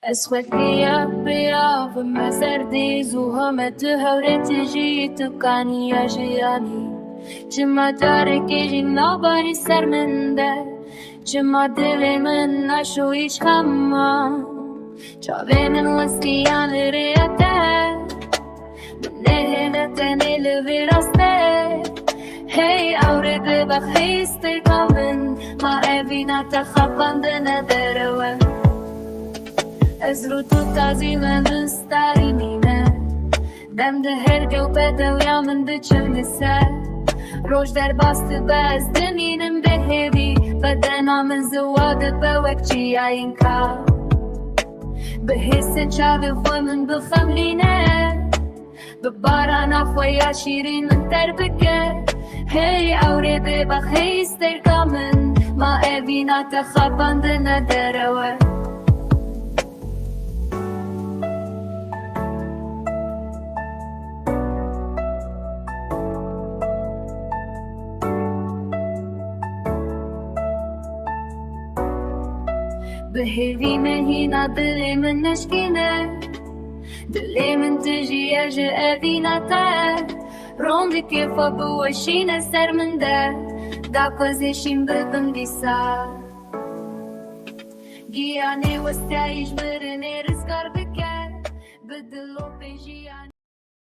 xweliya bêav me Erdê zuha me hewrê tijî kaniya jiyanî Çima carekê jî nabarî ser min de Çima dilê min naşoyî xeman Çavên westiyan rêya te nehêle tenê li vê rastê Hey hewrê bêbext hey stêrka min ma evîna te xapandin derew Ez ru tu tazî min starî nîne Dem diherike û bedewiya min diçilmise Roj derbas dibez dimînim bêhêvî Bedena min zuha dibe wek çiyayên ka Bi hêsên çavê xwe min bixemlîne Bi barana xwe ya şîrîn min terbike Hey hewrê bêbext hey stêrka min Ma evîna te xapandin derew Bêhêvî mehîna dilê min neşkîne Dilê min tijî ji evîna te Rondikê xwe biweşîne ser min de Da xwezêşîn bibim dîsa Giyanê westiyayî ji mirinê rizgar bike Bi dil û pê jiyan